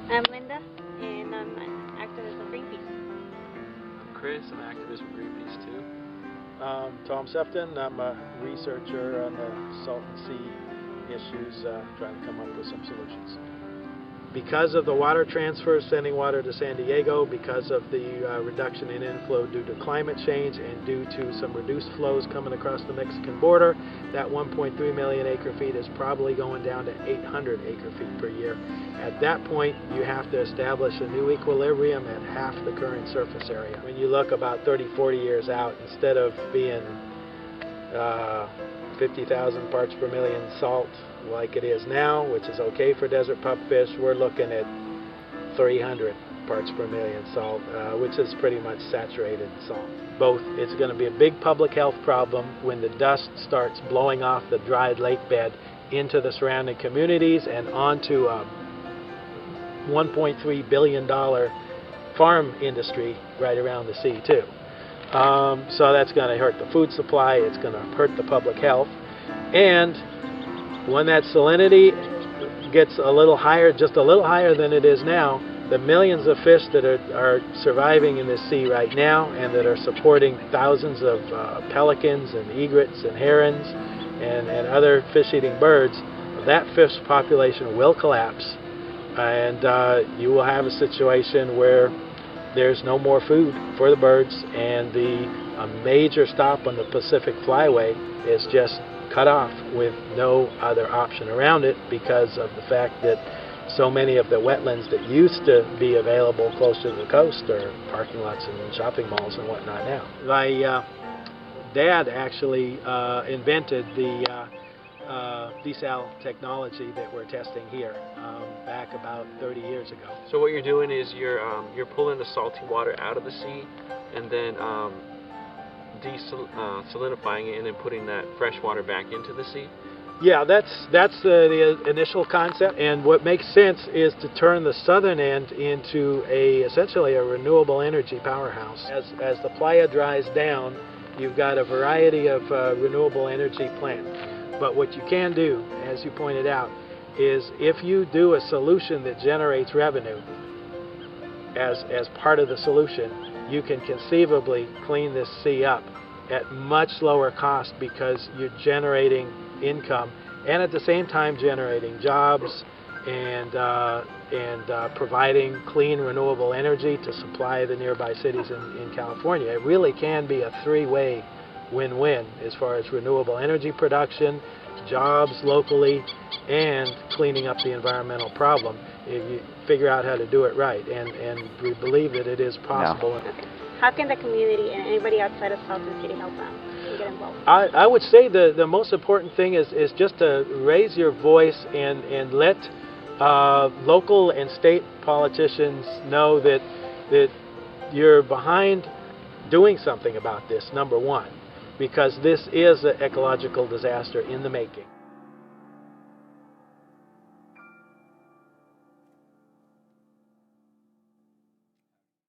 I'm Linda, and I'm an activist of Greenpeace. I'm Chris, I'm an activist with Greenpeace too. Tom Sephton, I'm a researcher on the Salton Sea issues, trying to come up with some solutions. Because of the water transfer, sending water to San Diego, because of the reduction in inflow due to climate change and due to some reduced flows coming across the Mexican border, that 1.3 million acre feet is probably going down to 800 acre feet per year. At that point, you have to establish a new equilibrium at half the current surface area. When you look about 30, 40 years out, instead of being 50,000 parts per million salt like it is now, which is okay for desert pupfish, we're looking at 300 parts per million salt, which is pretty much saturated salt. Both, it's going to be a big public health problem when the dust starts blowing off the dried lake bed into the surrounding communities and onto a $1.3 billion farm industry right around the sea too. So that's going to hurt the food supply, it's going to hurt the public health, and when that salinity gets a little higher, just a little higher than it is now, the millions of fish that are surviving in this sea right now and that are supporting thousands of pelicans and egrets and herons and other fish-eating birds, that fish population will collapse, and you will have a situation where there's no more food for the birds, and a major stop on the Pacific Flyway is just cut off with no other option around it because of the fact that so many of the wetlands that used to be available close to the coast are parking lots and shopping malls and whatnot now. My dad actually invented the desal technology that we're testing here back about 30 years ago. So what you're doing is you're pulling the salty water out of the sea and then desalinifying it and then putting that fresh water back into the sea? Yeah, that's the initial concept, and what makes sense is to turn the southern end into essentially a renewable energy powerhouse. As the playa dries down, you've got a variety of renewable energy plants. But what you can do, as you pointed out, is if you do a solution that generates revenue as part of the solution, you can conceivably clean this sea up at much lower cost because you're generating income and at the same time generating jobs and providing clean renewable energy to supply the nearby cities in California. It really can be a three-way win-win as far as renewable energy production, jobs locally, and cleaning up the environmental problem if you figure out how to do it right, and we believe that it is possible. Okay. How can the community and anybody outside of Salton City help out and get involved? I would say the most important thing is just to raise your voice and let local and state politicians know that you're behind doing something about this, number one, because this is an ecological disaster in the making.